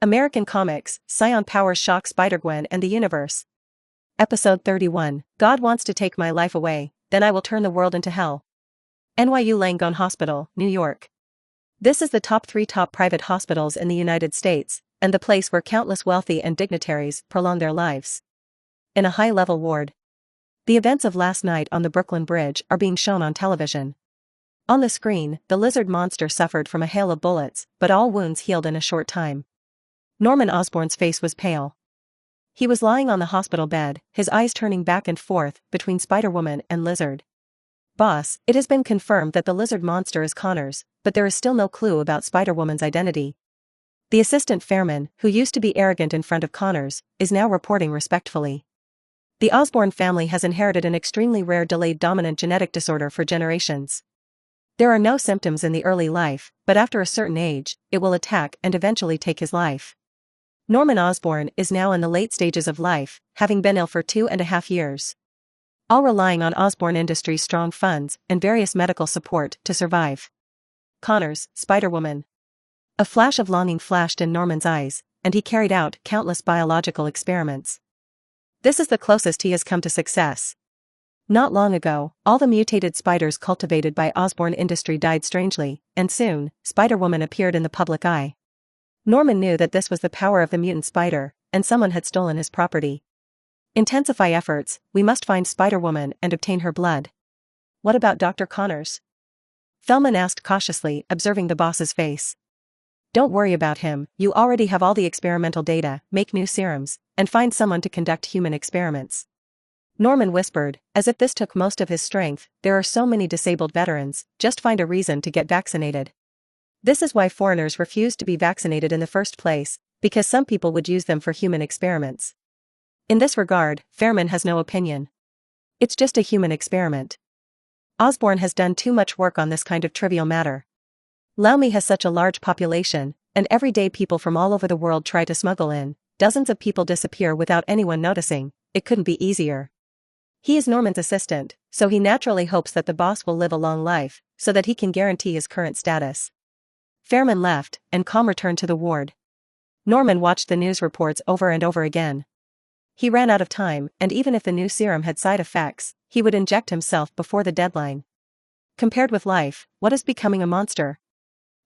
American Comics, Saiyan powers shock Spider-Gwen and the universe. Episode 31, God wants to take my life away, then I will turn the world into hell. NYU Langone Hospital, New York. This is the top 3 private hospitals in the United States, and the place where countless wealthy and dignitaries prolong their lives. In a high-level ward. The events of last night on the Brooklyn Bridge are being shown on television. On the screen, the lizard monster suffered from a hail of bullets, but all wounds healed in a short time. Norman Osborn's face was pale. He was lying on the hospital bed, his eyes turning back and forth between Spider-Woman and Lizard. Boss, it has been confirmed that the lizard monster is Connor's, but there is still no clue about Spider-Woman's identity. The assistant Fairman, who used to be arrogant in front of Connor's, is now reporting respectfully. The Osborn family has inherited an extremely rare delayed dominant genetic disorder for generations. There are no symptoms in the early life, but after a certain age, it will attack and eventually take his life. Norman Osborn is now in the late stages of life, having been ill for 2.5 years. All relying on Osborn Industries' strong funds and various medical support to survive. Connor's Spider-Woman. A flash of longing flashed in Norman's eyes, and he carried out countless biological experiments. This is the closest he has come to success. Not long ago, all the mutated spiders cultivated by Osborn Industry died strangely, and soon, Spider-Woman appeared in the public eye. Norman knew that this was the power of the mutant spider, and someone had stolen his property. Intensify efforts, we must find Spider-Woman and obtain her blood. What about Dr. Connors? Feldman asked cautiously, observing the boss's face. Don't worry about him, you already have all the experimental data, make new serums, and find someone to conduct human experiments. Norman whispered, as if this took most of his strength, there are so many disabled veterans, just find a reason to get vaccinated. This is why foreigners refuse to be vaccinated in the first place, because some people would use them for human experiments. In this regard, Fairman has no opinion. It's just a human experiment. Osborn has done too much work on this kind of trivial matter. Laumi has such a large population, and every day people from all over the world try to smuggle in, dozens of people disappear without anyone noticing, it couldn't be easier. He is Norman's assistant, so he naturally hopes that the boss will live a long life, so that he can guarantee his current status. Fairman left, and calm returned to the ward. Norman watched the news reports over and over again. He ran out of time, and even if the new serum had side effects, he would inject himself before the deadline. Compared with life, what is becoming a monster?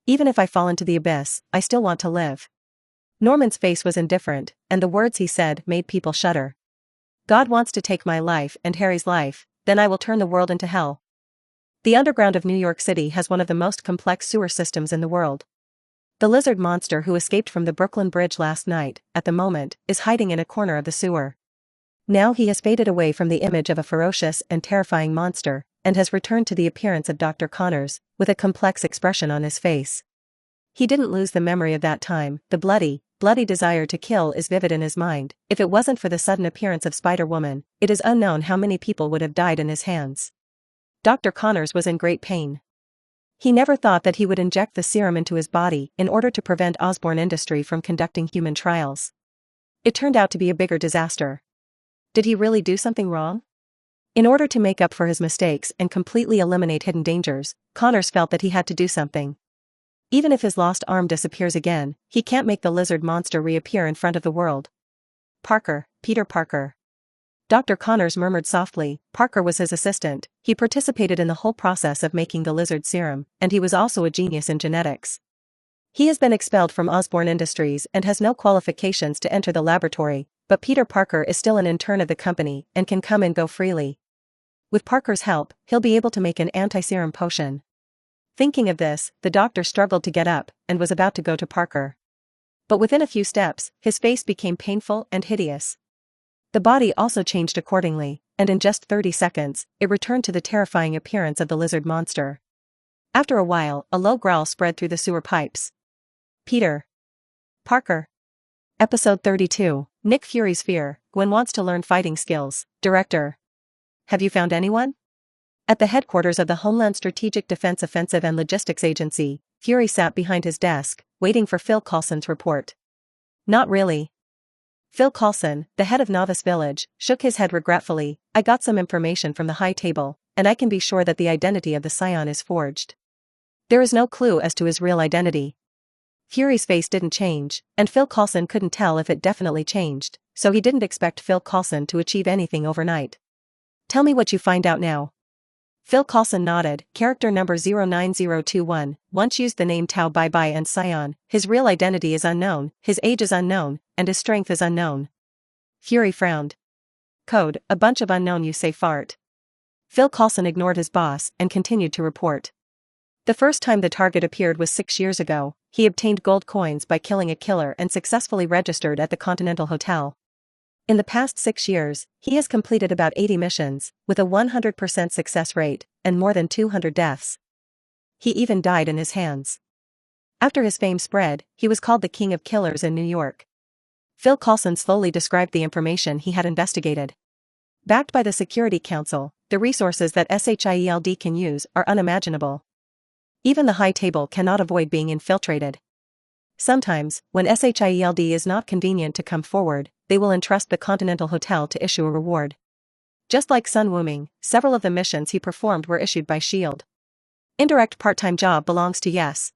Even if I fall into the abyss, I still want to live. Norman's face was indifferent, and the words he said made people shudder. God wants to take my life and Harry's life, then I will turn the world into hell. The underground of New York City has one of the most complex sewer systems in the world. The lizard monster who escaped from the Brooklyn Bridge last night, at the moment, is hiding in a corner of the sewer. Now he has faded away from the image of a ferocious and terrifying monster, and has returned to the appearance of Dr. Connors, with a complex expression on his face. He didn't lose the memory of that time, the bloody desire to kill is vivid in his mind. If it wasn't for the sudden appearance of Spider-Woman, it is unknown how many people would have died in his hands. Dr. Connors was in great pain. He never thought that he would inject the serum into his body in order to prevent Osborn Industry from conducting human trials. It turned out to be a bigger disaster. Did he really do something wrong? In order to make up for his mistakes and completely eliminate hidden dangers, Connors felt that he had to do something. Even if his lost arm disappears again, he can't make the lizard monster reappear in front of the world. Parker, Peter Parker. Dr. Connors murmured softly. Parker was his assistant, he participated in the whole process of making the lizard serum, and he was also a genius in genetics. He has been expelled from Osborn Industries and has no qualifications to enter the laboratory, but Peter Parker is still an intern of the company and can come and go freely. With Parker's help, he'll be able to make an anti-serum potion. Thinking of this, the doctor struggled to get up and was about to go to Parker. But within a few steps, his face became painful and hideous. The body also changed accordingly, and in just 30 seconds, it returned to the terrifying appearance of the lizard monster. After a while, a low growl spread through the sewer pipes. Peter Parker. Episode 32, Nick Fury's Fear. Gwen wants to learn fighting skills. Director. Have you found anyone? At the headquarters of the Homeland Strategic Defense Offensive and Logistics Agency, Fury sat behind his desk, waiting for Phil Coulson's report. Not really. Phil Coulson, the head of Novice Village, shook his head regretfully. I got some information from the high table, and I can be sure that the identity of the Saiyan is forged. There is no clue as to his real identity. Fury's face didn't change, and Phil Coulson couldn't tell if it definitely changed, so he didn't expect Phil Coulson to achieve anything overnight. Tell me what you find out now. Phil Coulson nodded. Character number 09021, once used the name Tao Bai Bai and Saiyan. His real identity is unknown, his age is unknown, and his strength is unknown. Fury frowned. Code, a bunch of unknown, you say, fart. Phil Coulson ignored his boss and continued to report. The first time the target appeared was 6 years ago. He obtained gold coins by killing a killer and successfully registered at the Continental Hotel. In the past 6 years, he has completed about 80 missions, with a 100% success rate, and more than 200 deaths. He even died in his hands. After his fame spread, he was called the King of Killers in New York. Phil Coulson slowly described the information he had investigated. Backed by the Security Council, the resources that SHIELD can use are unimaginable. Even the High Table cannot avoid being infiltrated. Sometimes, when SHIELD is not convenient to come forward, they will entrust the Continental Hotel to issue a reward. Just like Sun Wuming, several of the missions he performed were issued by SHIELD. Indirect part-time job belongs to Yes.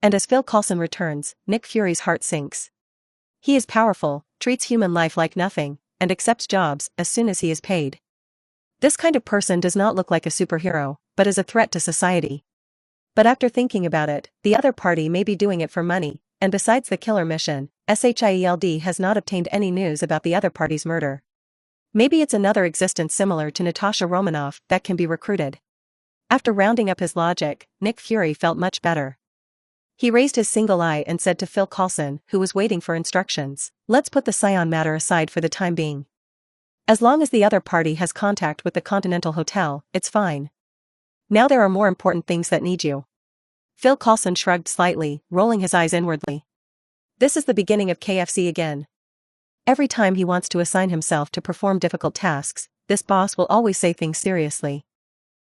And as Phil Coulson returns, Nick Fury's heart sinks. He is powerful, treats human life like nothing, and accepts jobs as soon as he is paid. This kind of person does not look like a superhero, but is a threat to society. But after thinking about it, the other party may be doing it for money, and besides the killer mission, SHIELD has not obtained any news about the other party's murder. Maybe it's another existence similar to Natasha Romanoff that can be recruited. After rounding up his logic, Nick Fury felt much better. He raised his single eye and said to Phil Coulson, who was waiting for instructions, "Let's put the Saiyan matter aside for the time being. As long as the other party has contact with the Continental Hotel, it's fine. Now there are more important things that need you." Phil Coulson shrugged slightly, rolling his eyes inwardly. This is the beginning of KFC again. Every time he wants to assign himself to perform difficult tasks, this boss will always say things seriously.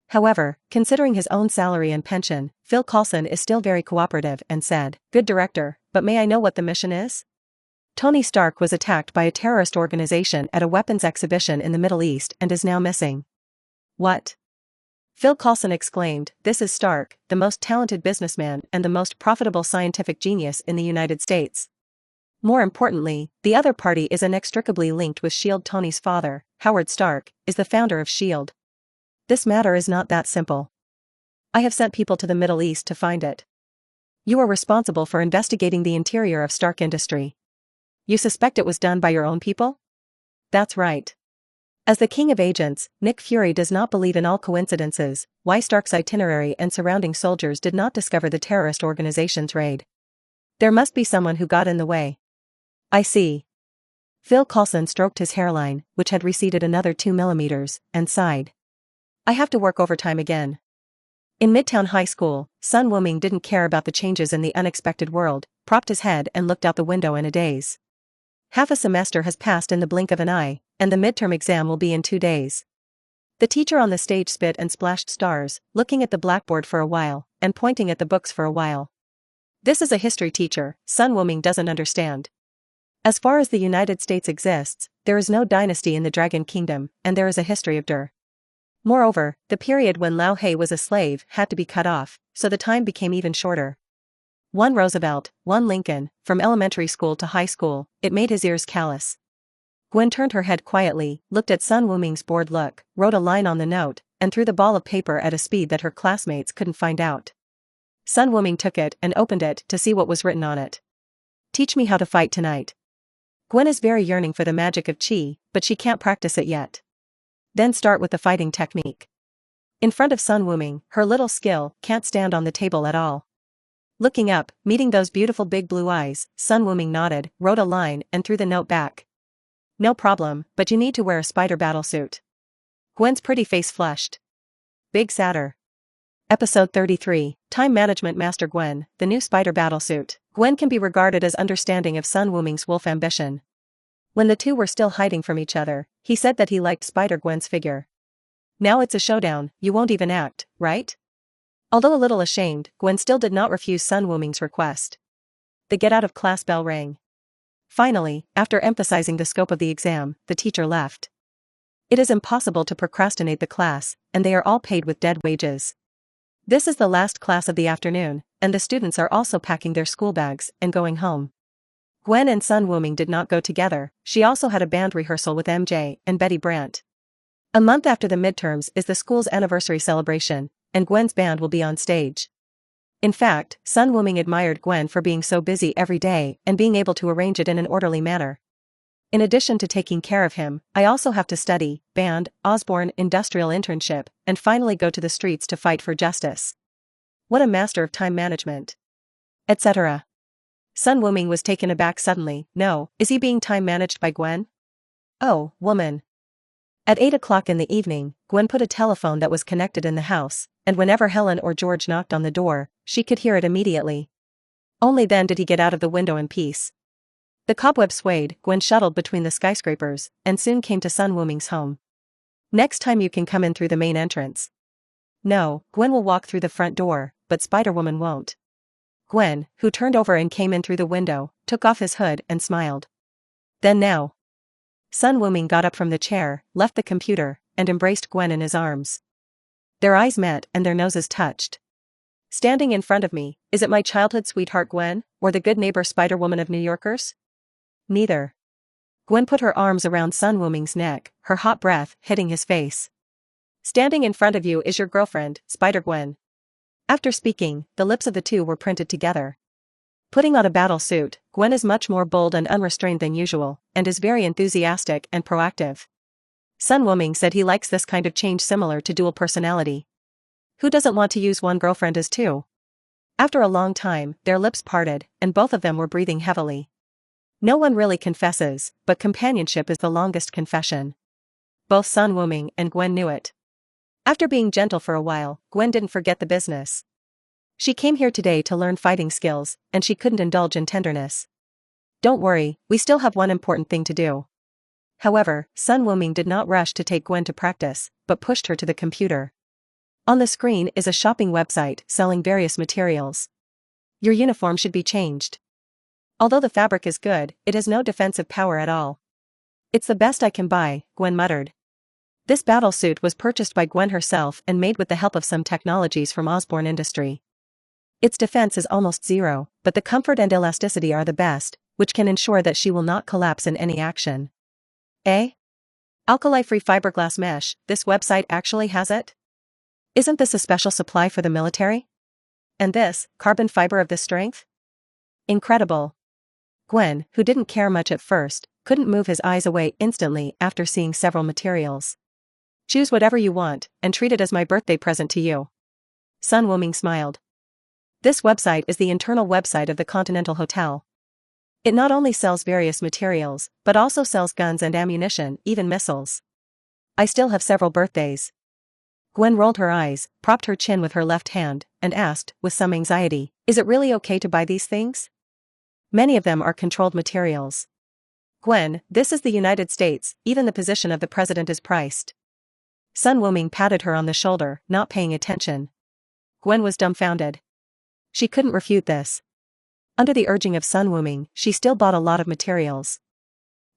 However, considering his own salary and pension, Phil Coulson is still very cooperative and said, "Good director, but may I know what the mission is?" Tony Stark was attacked by a terrorist organization at a weapons exhibition in the Middle East and is now missing. What? Phil Coulson exclaimed, "This is Stark, the most talented businessman and the most profitable scientific genius in the United States. More importantly, the other party is inextricably linked with S.H.I.E.L.D. Tony's father, Howard Stark, is the founder of S.H.I.E.L.D. This matter is not that simple. I have sent people to the Middle East to find it. You are responsible for investigating the interior of Stark Industry. You suspect it was done by your own people?" "That's right." As the king of agents, Nick Fury does not believe in all coincidences. Why Stark's itinerary and surrounding soldiers did not discover the terrorist organization's raid? There must be someone who got in the way. I see. Phil Coulson stroked his hairline, which had receded another 2 millimeters, and sighed. I have to work overtime again. In Midtown High School, Sun Wuming didn't care about the changes in the unexpected world, propped his head and looked out the window in a daze. Half a semester has passed in the blink of an eye, and the midterm exam will be in 2 days. The teacher on the stage spit and splashed stars, looking at the blackboard for a while, and pointing at the books for a while. This is a history teacher, Sun Wuming doesn't understand. As far as the United States exists, there is no dynasty in the Dragon Kingdom, and there is a history of Der. Moreover, the period when Liu He was a slave had to be cut off, so the time became even shorter. One Roosevelt, one Lincoln, from elementary school to high school, it made his ears callous. Gwen turned her head quietly, looked at Sun Wuming's bored look, wrote a line on the note, and threw the ball of paper at a speed that her classmates couldn't find out. Sun Wuming took it and opened it to see what was written on it. Teach me how to fight tonight. Gwen is very yearning for the magic of Qi, but she can't practice it yet. Then start with the fighting technique. In front of Sun Wuming, her little skill can't stand on the table at all. Looking up, meeting those beautiful big blue eyes, Sun Wuming nodded, wrote a line, and threw the note back. No problem, but you need to wear a spider battlesuit. Gwen's pretty face flushed. Big sadder. Episode 33, Time Management Master Gwen, the new spider battlesuit. Gwen can be regarded as understanding of Sun Wuming's wolf ambition. When the two were still hiding from each other, he said that he liked Spider-Gwen's figure. Now it's a showdown, you won't even act, right? Although a little ashamed, Gwen still did not refuse Sun Wuming's request. The get-out-of-class bell rang. Finally, after emphasizing the scope of the exam, the teacher left. It is impossible to procrastinate the class, and they are all paid with dead wages. This is the last class of the afternoon, and the students are also packing their school bags and going home. Gwen and Sun Wuming did not go together. She also had a band rehearsal with MJ and Betty Brant. A month after the midterms is the school's anniversary celebration, and Gwen's band will be on stage. In fact, Sun Wuming admired Gwen for being so busy every day and being able to arrange it in an orderly manner. In addition to taking care of him, I also have to study, band, Osborne industrial internship, and finally go to the streets to fight for justice. What a master of time management. Etc. Sun Wuming was taken aback suddenly. No, is he being time managed by Gwen? Oh, woman. At 8 o'clock in the evening, Gwen put a telephone that was connected in the house, and whenever Helen or George knocked on the door, she could hear it immediately. Only then did he get out of the window in peace. The cobweb swayed, Gwen shuttled between the skyscrapers, and soon came to Sun Wuming's home. Next time you can come in through the main entrance. No, Gwen will walk through the front door, but Spider-Woman won't. Gwen, who turned over and came in through the window, took off his hood and smiled. Then now. Sun Wuming got up from the chair, left the computer, and embraced Gwen in his arms. Their eyes met and their noses touched. Standing in front of me, is it my childhood sweetheart Gwen, or the good neighbor Spider-Woman of New Yorkers? Neither. Gwen put her arms around Sun Wuming's neck, her hot breath hitting his face. Standing in front of you is your girlfriend, Spider-Gwen. After speaking, the lips of the two were printed together. Putting on a battle suit, Gwen is much more bold and unrestrained than usual, and is very enthusiastic and proactive. Sun Wuming said he likes this kind of change similar to dual personality. Who doesn't want to use one girlfriend as two? After a long time, their lips parted, and both of them were breathing heavily. No one really confesses, but companionship is the longest confession. Both Sun Wuming and Gwen knew it. After being gentle for a while, Gwen didn't forget the business. She came here today to learn fighting skills, and she couldn't indulge in tenderness. Don't worry, we still have one important thing to do. However, Sun Wuming did not rush to take Gwen to practice, but pushed her to the computer. On the screen is a shopping website selling various materials. Your uniform should be changed. Although the fabric is good, it has no defensive power at all. It's the best I can buy, Gwen muttered. This battle suit was purchased by Gwen herself and made with the help of some technologies from Osborne Industry. Its defense is almost zero, but the comfort and elasticity are the best, which can ensure that she will not collapse in any action. Alkali-free fiberglass mesh, this website actually has it? Isn't this a special supply for the military? And this, carbon fiber of this strength? Incredible. Gwen, who didn't care much at first, couldn't move his eyes away instantly after seeing several materials. Choose whatever you want, and treat it as my birthday present to you. Sun Wuming smiled. This website is the internal website of the Continental Hotel. It not only sells various materials, but also sells guns and ammunition, even missiles. I still have several birthdays. Gwen rolled her eyes, propped her chin with her left hand, and asked, with some anxiety, is it really okay to buy these things? Many of them are controlled materials. Gwen, this is the United States, even the position of the president is priced. Sun Wuming patted her on the shoulder, not paying attention. Gwen was dumbfounded. She couldn't refute this. Under the urging of Sun Wuming, she still bought a lot of materials.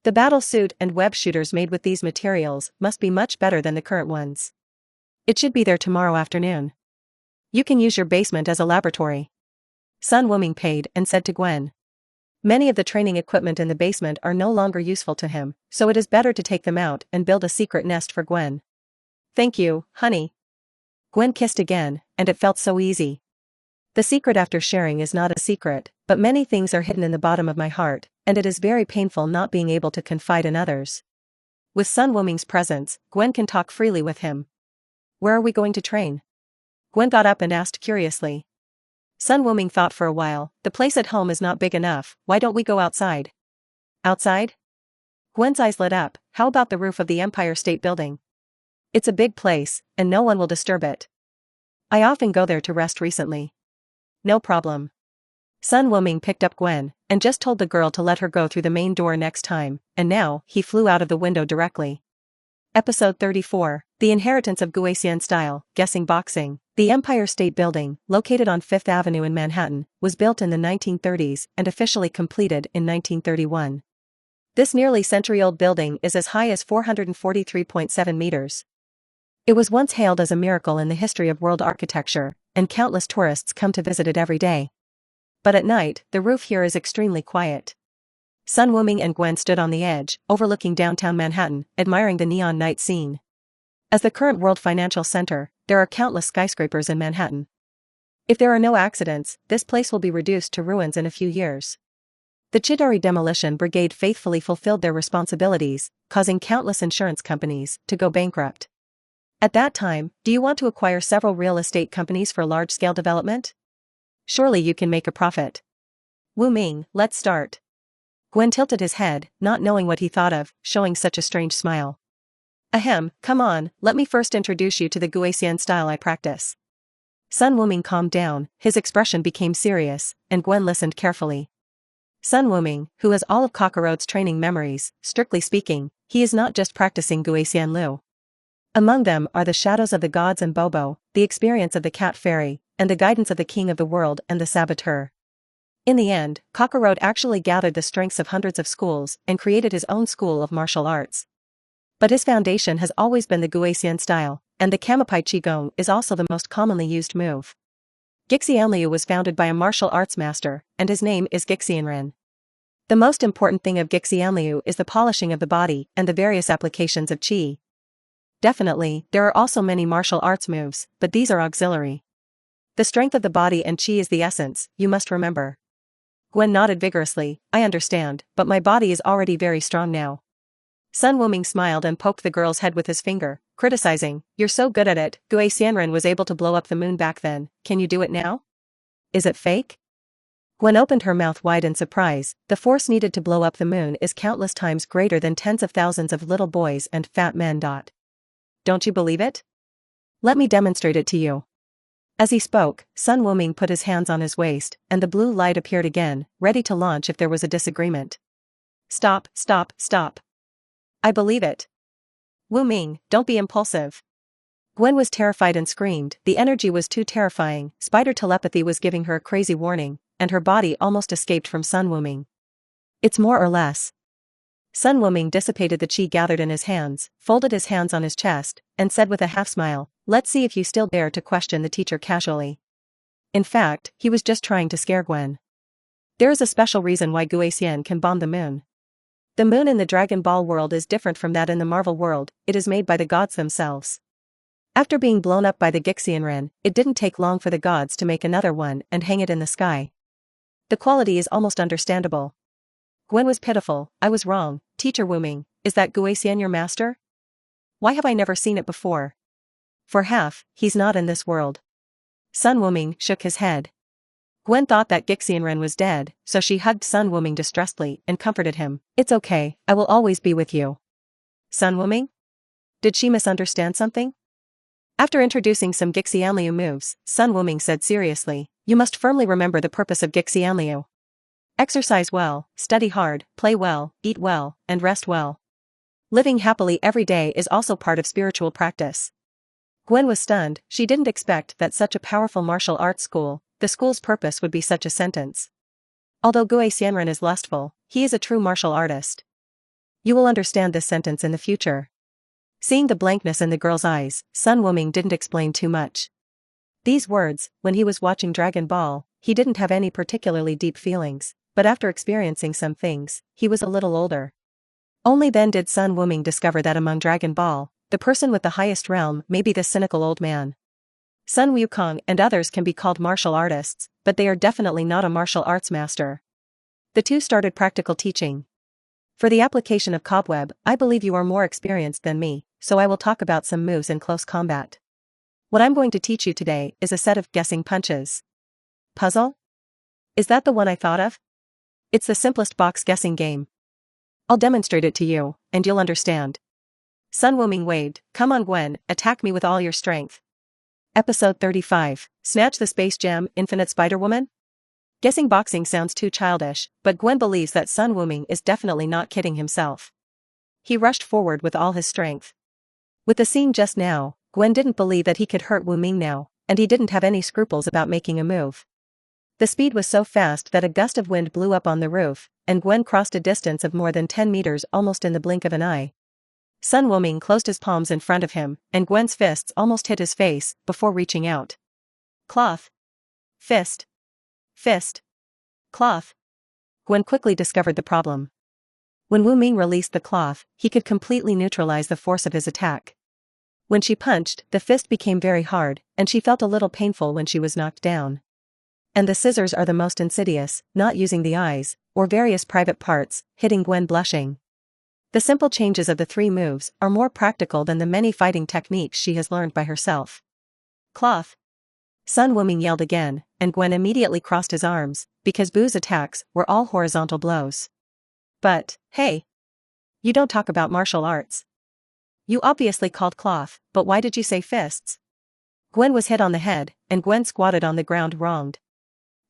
The battle suit and web shooters made with these materials must be much better than the current ones. It should be there tomorrow afternoon. You can use your basement as a laboratory. Sun Wuming paid and said to Gwen. Many of the training equipment in the basement are no longer useful to him, so it is better to take them out and build a secret nest for Gwen. Thank you, honey. Gwen kissed again, and it felt so easy. The secret after sharing is not a secret, but many things are hidden in the bottom of my heart, and it is very painful not being able to confide in others. With Sun Wuming's presence, Gwen can talk freely with him. Where are we going to train? Gwen got up and asked curiously. Sun Wuming thought for a while, the place at home is not big enough, why don't we go outside? Outside? Gwen's eyes lit up, how about the roof of the Empire State Building? It's a big place, and no one will disturb it. I often go there to rest recently. No problem. Sun Wuming picked up Gwen, and just told the girl to let her go through the main door next time, and now, he flew out of the window directly. Episode 34, The Inheritance of Guasian Style, Guessing Boxing. The Empire State Building, located on Fifth Avenue in Manhattan, was built in the 1930s and officially completed in 1931. This nearly century-old building is as high as 443.7 meters. It was once hailed as a miracle in the history of world architecture, and countless tourists come to visit it every day. But at night, the roof here is extremely quiet. Sun Wuming and Gwen stood on the edge, overlooking downtown Manhattan, admiring the neon night scene. As the current world financial center, there are countless skyscrapers in Manhattan. If there are no accidents, this place will be reduced to ruins in a few years. The Chidori Demolition Brigade faithfully fulfilled their responsibilities, causing countless insurance companies to go bankrupt. At that time, do you want to acquire several real estate companies for large-scale development? Surely you can make a profit. Wuming, let's start. Gwen tilted his head, not knowing what he thought of, showing such a strange smile. Ahem, come on, let me first introduce you to the Guosian style I practice. Sun Wuming calmed down, his expression became serious, and Gwen listened carefully. Sun Wuming, who has all of Kakarote's training memories, strictly speaking, he is not just practicing Guosian Lu. Among them are the shadows of the gods and Bobo, the experience of the cat fairy, and the guidance of the king of the world and the saboteur. In the end, Kakarote actually gathered the strengths of hundreds of schools and created his own school of martial arts. But his foundation has always been the Guosian style, and the Kamapai Qigong is also the most commonly used move. Gixianliu was founded by a martial arts master, and his name is Gixianren. The most important thing of Gixianliu is the polishing of the body and the various applications of qi. Definitely, there are also many martial arts moves, but these are auxiliary. The strength of the body and qi is the essence, you must remember. Gwen nodded vigorously, I understand, but my body is already very strong now. Sun Wuming smiled and poked the girl's head with his finger, criticizing, you're so good at it, Guosianren was able to blow up the moon back then, can you do it now? Is it fake? Gwen opened her mouth wide in surprise, the force needed to blow up the moon is countless times greater than tens of thousands of little boys and fat men. Don't you believe it? Let me demonstrate it to you. As he spoke, Sun Wuming put his hands on his waist, and the blue light appeared again, ready to launch if there was a disagreement. Stop, stop, stop. I believe it. Wuming, don't be impulsive. Gwen was terrified and screamed, the energy was too terrifying, spider telepathy was giving her a crazy warning, and her body almost escaped from Sun Wuming. It's more or less. Sun Wuming dissipated the qi gathered in his hands, folded his hands on his chest, and said with a half-smile, let's see if you still dare to question the teacher casually. In fact, he was just trying to scare Gwen. There is a special reason why Guosian can bomb the moon. The moon in the Dragon Ball world is different from that in the Marvel world, it is made by the gods themselves. After being blown up by the Gixianren, it didn't take long for the gods to make another one and hang it in the sky. The quality is almost understandable. Gwen was pitiful, I was wrong, Teacher Wuming, is that Guosian your master? Why have I never seen it before? For half, he's not in this world. Sun Wuming shook his head. Gwen thought that Gixianren was dead, so she hugged Sun Wuming distressfully and comforted him. It's okay, I will always be with you. Sun Wuming? Did she misunderstand something? After introducing some Gixianliu moves, Sun Wuming said seriously, you must firmly remember the purpose of Gixianliu. Exercise well, study hard, play well, eat well, and rest well. Living happily every day is also part of spiritual practice. Gwen was stunned, she didn't expect that such a powerful martial arts school, the school's purpose would be such a sentence. Although Guosianren is lustful, he is a true martial artist. You will understand this sentence in the future. Seeing the blankness in the girl's eyes, Sun Wuming didn't explain too much. These words, when he was watching Dragon Ball, he didn't have any particularly deep feelings, but after experiencing some things, he was a little older. Only then did Sun Wuming discover that among Dragon Ball, the person with the highest realm may be the cynical old man. Sun Wukong and others can be called martial artists, but they are definitely not a martial arts master. The two started practical teaching. For the application of Cobweb, I believe you are more experienced than me, so I will talk about some moves in close combat. What I'm going to teach you today is a set of guessing punches. Puzzle? Is that the one I thought of? It's the simplest box guessing game. I'll demonstrate it to you, and you'll understand. Sun Wuming waved, come on Gwen, attack me with all your strength. Episode 35, Snatch the Space Gem, Infinite Spider-Woman? Guessing boxing sounds too childish, but Gwen believes that Sun Wuming is definitely not kidding himself. He rushed forward with all his strength. With the scene just now, Gwen didn't believe that he could hurt Wuming now, and he didn't have any scruples about making a move. The speed was so fast that a gust of wind blew up on the roof, and Gwen crossed a distance of more than 10 meters almost in the blink of an eye. Sun Wuming closed his palms in front of him, and Gwen's fists almost hit his face before reaching out. Cloth. Fist. Fist. Cloth. Gwen quickly discovered the problem. When Wuming released the cloth, he could completely neutralize the force of his attack. When she punched, the fist became very hard, and she felt a little painful when she was knocked down. And the scissors are the most insidious, not using the eyes, or various private parts, hitting Gwen blushing. The simple changes of the 3 moves are more practical than the many fighting techniques she has learned by herself. Cloth. Sun Wuming yelled again, and Gwen immediately crossed his arms, because Bu's attacks were all horizontal blows. But, hey! You don't talk about martial arts. You obviously called cloth, but why did you say fists? Gwen was hit on the head, and Gwen squatted on the ground wronged.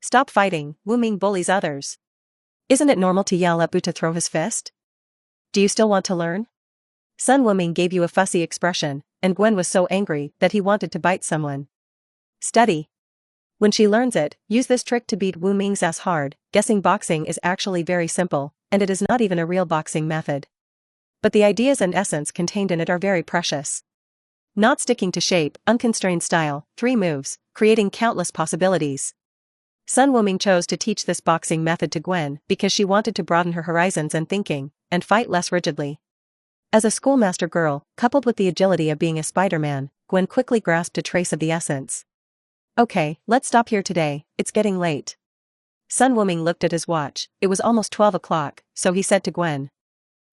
Stop fighting, Wuming bullies others. Isn't it normal to yell at Bu to throw his fist? Do you still want to learn? Sun Wuming gave you a fussy expression, and Gwen was so angry that he wanted to bite someone. Study. When she learns it, use this trick to beat Wuming's ass hard. Guessing boxing is actually very simple, and it is not even a real boxing method. But the ideas and essence contained in it are very precious. Not sticking to shape, unconstrained style, 3 moves, creating countless possibilities. Sun Wuming chose to teach this boxing method to Gwen because she wanted to broaden her horizons and thinking, and fight less rigidly. As a schoolmaster girl, coupled with the agility of being a Spider-Man, Gwen quickly grasped a trace of the essence. Okay, let's stop here today, it's getting late. Sun Wuming looked at his watch, it was almost 12 o'clock, so he said to Gwen.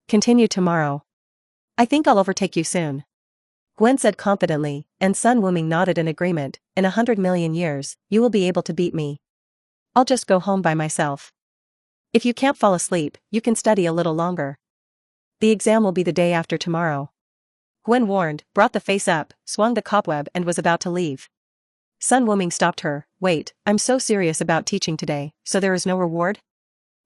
Continue tomorrow. I think I'll overtake you soon. Gwen said confidently, and Sun Wuming nodded in agreement. In 100 million years, you will be able to beat me. I'll just go home by myself. If you can't fall asleep, you can study a little longer. The exam will be the day after tomorrow. Gwen warned, brought the face up, swung the cobweb and was about to leave. Sun Wuming stopped her. Wait, I'm so serious about teaching today, so there is no reward?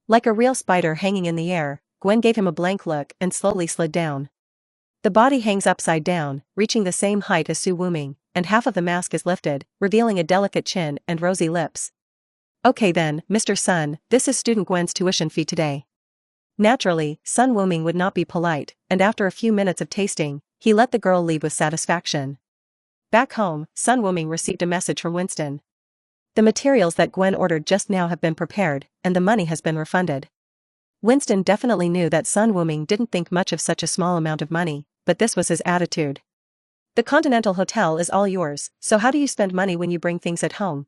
Like a real spider hanging in the air, Gwen gave him a blank look and slowly slid down. The body hangs upside down, reaching the same height as Sun Wuming, and half of the mask is lifted, revealing a delicate chin and rosy lips. Okay then, Mr. Sun, this is student Gwen's tuition fee today. Naturally, Sun Wuming would not be polite, and after a few minutes of tasting, he let the girl leave with satisfaction. Back home, Sun Wuming received a message from Winston. The materials that Gwen ordered just now have been prepared, and the money has been refunded. Winston definitely knew that Sun Wuming didn't think much of such a small amount of money, but this was his attitude. The Continental Hotel is all yours, so how do you spend money when you bring things at home?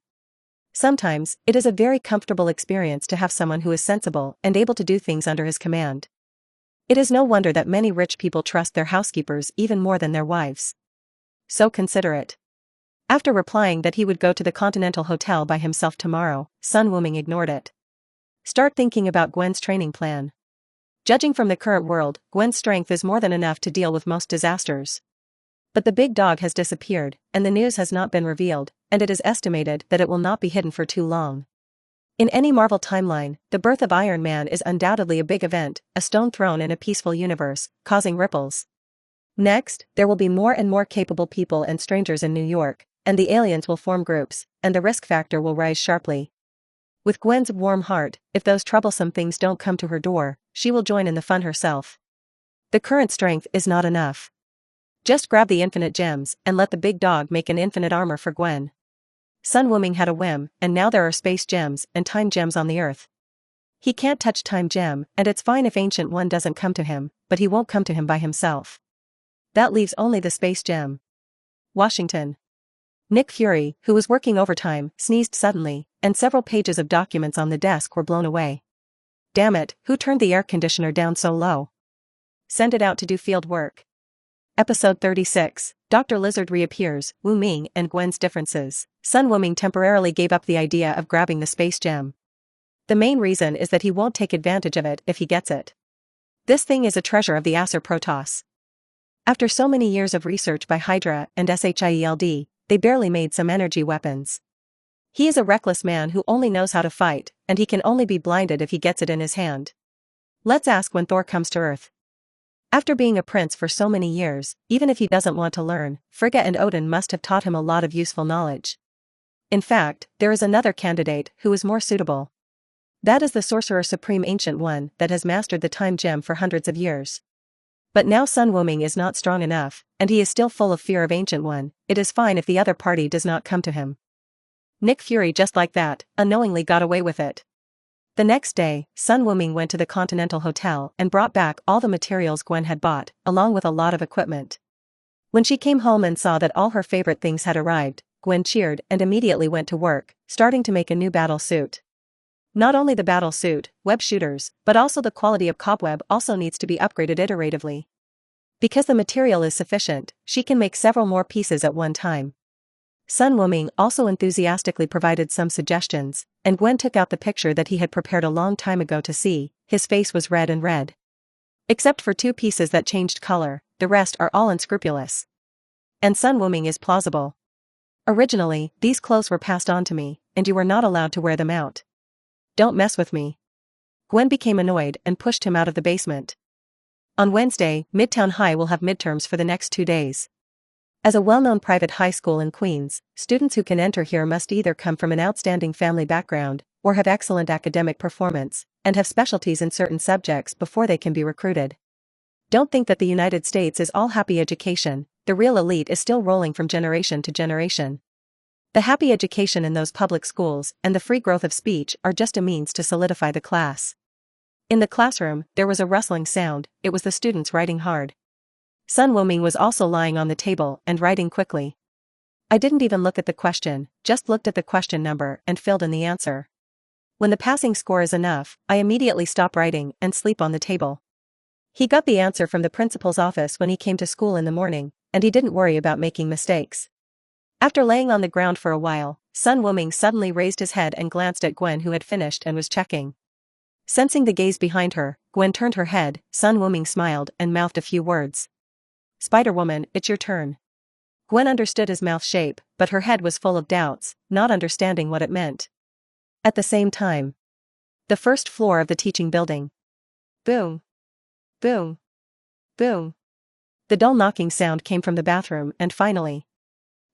Sometimes, it is a very comfortable experience to have someone who is sensible and able to do things under his command. It is no wonder that many rich people trust their housekeepers even more than their wives. So considerate. After replying that he would go to the Continental Hotel by himself tomorrow, Sun Wuming ignored it. Start thinking about Gwen's training plan. Judging from the current world, Gwen's strength is more than enough to deal with most disasters. But the big dog has disappeared, and the news has not been revealed, and it is estimated that it will not be hidden for too long. In any Marvel timeline, the birth of Iron Man is undoubtedly a big event, a stone thrown in a peaceful universe, causing ripples. Next, there will be more and more capable people and strangers in New York, and the aliens will form groups, and the risk factor will rise sharply. With Gwen's warm heart, if those troublesome things don't come to her door, she will join in the fun herself. The current strength is not enough. Just grab the infinite gems and let the big dog make an infinite armor for Gwen. Sun Wuming had a whim, and now there are space gems and time gems on the earth. He can't touch time gem, and it's fine if Ancient One doesn't come to him, but he won't come to him by himself. That leaves only the space gem. Washington. Nick Fury, who was working overtime, sneezed suddenly, and several pages of documents on the desk were blown away. Damn it, who turned the air conditioner down so low? Send it out to do field work. Episode 36, Dr. Lizard reappears, Wuming and Gwen's differences. Sun Wuming temporarily gave up the idea of grabbing the space gem. The main reason is that he won't take advantage of it if he gets it. This thing is a treasure of the Acer Protoss. After so many years of research by Hydra and SHIELD, they barely made some energy weapons. He is a reckless man who only knows how to fight, and he can only be blinded if he gets it in his hand. Let's ask when Thor comes to Earth. After being a prince for so many years, even if he doesn't want to learn, Frigga and Odin must have taught him a lot of useful knowledge. In fact, there is another candidate who is more suitable. That is the Sorcerer Supreme Ancient One that has mastered the time gem for hundreds of years. But now Sun Wuming is not strong enough, and he is still full of fear of Ancient One. It is fine if the other party does not come to him. Nick Fury just like that, unknowingly got away with it. The next day, Sun Wuming went to the Continental Hotel and brought back all the materials Gwen had bought, along with a lot of equipment. When she came home and saw that all her favorite things had arrived, Gwen cheered and immediately went to work, starting to make a new battle suit. Not only the battle suit, web shooters, but also the quality of cobweb also needs to be upgraded iteratively. Because the material is sufficient, she can make several more pieces at one time. Sun Wuming also enthusiastically provided some suggestions, and Gwen took out the picture that he had prepared a long time ago to see. His face was red and red. Except for 2 pieces that changed color, the rest are all unscrupulous. And Sun Wuming is plausible. Originally, these clothes were passed on to me, and you were not allowed to wear them out. Don't mess with me. Gwen became annoyed and pushed him out of the basement. On Wednesday, Midtown High will have midterms for the next 2 days. As a well-known private high school in Queens, students who can enter here must either come from an outstanding family background, or have excellent academic performance, and have specialties in certain subjects before they can be recruited. Don't think that the United States is all happy education, the real elite is still rolling from generation to generation. The happy education in those public schools and the free growth of speech are just a means to solidify the class. In the classroom, there was a rustling sound, it was the students writing hard. Sun Wuming was also lying on the table and writing quickly. I didn't even look at the question, just looked at the question number and filled in the answer. When the passing score is enough, I immediately stop writing and sleep on the table. He got the answer from the principal's office when he came to school in the morning, and he didn't worry about making mistakes. After laying on the ground for a while, Sun Wuming suddenly raised his head and glanced at Gwen, who had finished and was checking. Sensing the gaze behind her, Gwen turned her head. Sun Wuming smiled and mouthed a few words. Spider-Woman, it's your turn. Gwen understood his mouth shape, but her head was full of doubts, not understanding what it meant. At the same time, the first floor of the teaching building. Boom. Boom. Boom. The dull knocking sound came from the bathroom, and finally,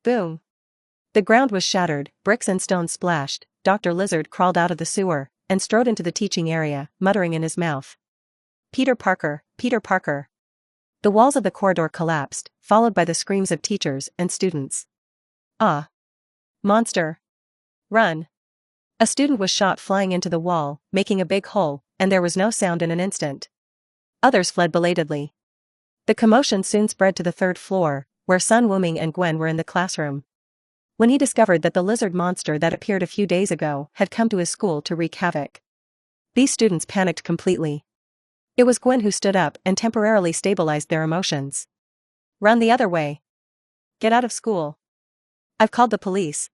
boom. The ground was shattered, bricks and stones splashed. Dr. Lizard crawled out of the sewer and strode into the teaching area, muttering in his mouth. Peter Parker, Peter Parker. The walls of the corridor collapsed, followed by the screams of teachers and students. Ah! Monster! Run! A student was shot flying into the wall, making a big hole, and there was no sound in an instant. Others fled belatedly. The commotion soon spread to the 3rd floor, where Sun Wuming and Gwen were in the classroom. When he discovered that the lizard monster that appeared a few days ago had come to his school to wreak havoc, these students panicked completely. It was Gwen who stood up and temporarily stabilized their emotions. Run the other way. Get out of school. I've called the police.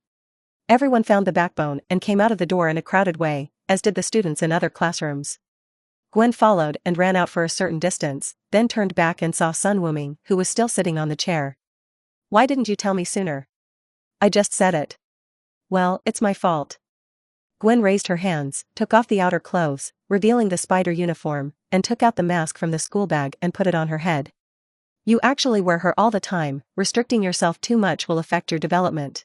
Everyone found the backbone and came out of the door in a crowded way, as did the students in other classrooms. Gwen followed and ran out for a certain distance, then turned back and saw Sun Wuming, who was still sitting on the chair. Why didn't you tell me sooner? I just said it. Well, it's my fault. Gwen raised her hands, took off the outer clothes, revealing the spider uniform, and took out the mask from the school bag and put it on her head. You actually wear her all the time, restricting yourself too much will affect your development.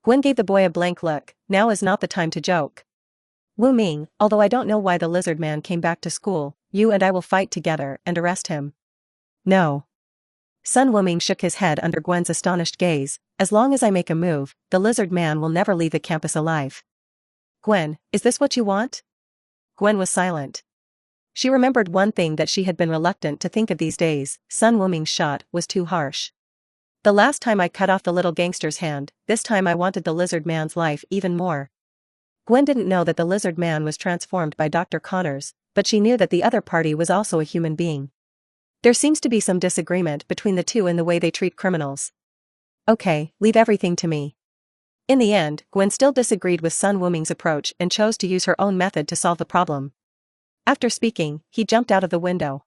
Gwen gave the boy a blank look. Now is not the time to joke. Wuming, although I don't know why the lizard man came back to school, you and I will fight together and arrest him. No. Sun Wuming shook his head under Gwen's astonished gaze. As long as I make a move, the lizard man will never leave the campus alive. Gwen, is this what you want? Gwen was silent. She remembered one thing that she had been reluctant to think of these days. Sun Wuming's shot was too harsh. The last time I cut off the little gangster's hand, this time I wanted the lizard man's life even more. Gwen didn't know that the lizard man was transformed by Dr. Connors, but she knew that the other party was also a human being. There seems to be some disagreement between the two in the way they treat criminals. Okay, leave everything to me. In the end, Gwen still disagreed with Sun Wuming's approach and chose to use her own method to solve the problem. After speaking, he jumped out of the window.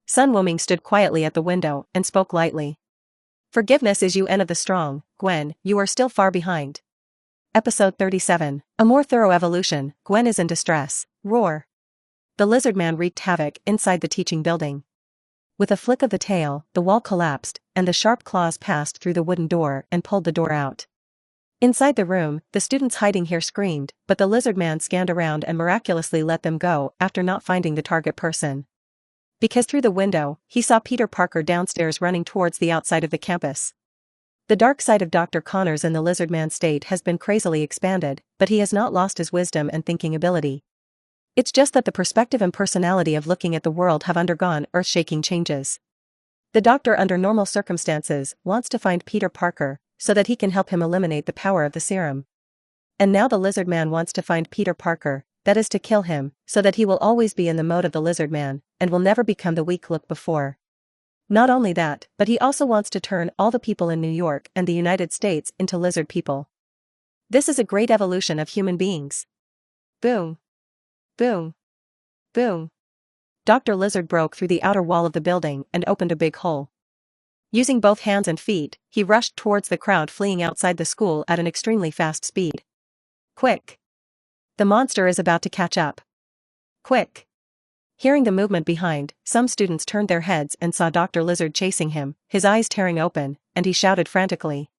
Sun Wuming stood quietly at the window and spoke lightly. Forgiveness is UN of the strong, Gwen, you are still far behind. Episode 37, A More Thorough Evolution. Gwen is in distress. Roar. The lizard man wreaked havoc inside the teaching building. With a flick of the tail, the wall collapsed, and the sharp claws passed through the wooden door and pulled the door out. Inside the room, the students hiding here screamed, but the lizard man scanned around and miraculously let them go after not finding the target person. Because through the window, he saw Peter Parker downstairs running towards the outside of the campus. The dark side of Dr. Connors in the lizard man state has been crazily expanded, but he has not lost his wisdom and thinking ability. It's just that the perspective and personality of looking at the world have undergone earth-shaking changes. The Doctor, under normal circumstances, wants to find Peter Parker, so that he can help him eliminate the power of the serum. And now the lizard man wants to find Peter Parker, that is to kill him, so that he will always be in the mode of the lizard man, and will never become the weak look before. Not only that, but he also wants to turn all the people in New York and the United States into lizard people. This is a great evolution of human beings. Boom. Boom. Boom. Dr. Lizard broke through the outer wall of the building and opened a big hole. Using both hands and feet, he rushed towards the crowd fleeing outside the school at an extremely fast speed. Quick! The monster is about to catch up. Quick! Hearing the movement behind, some students turned their heads and saw Dr. Lizard chasing him, his eyes tearing open, and he shouted frantically.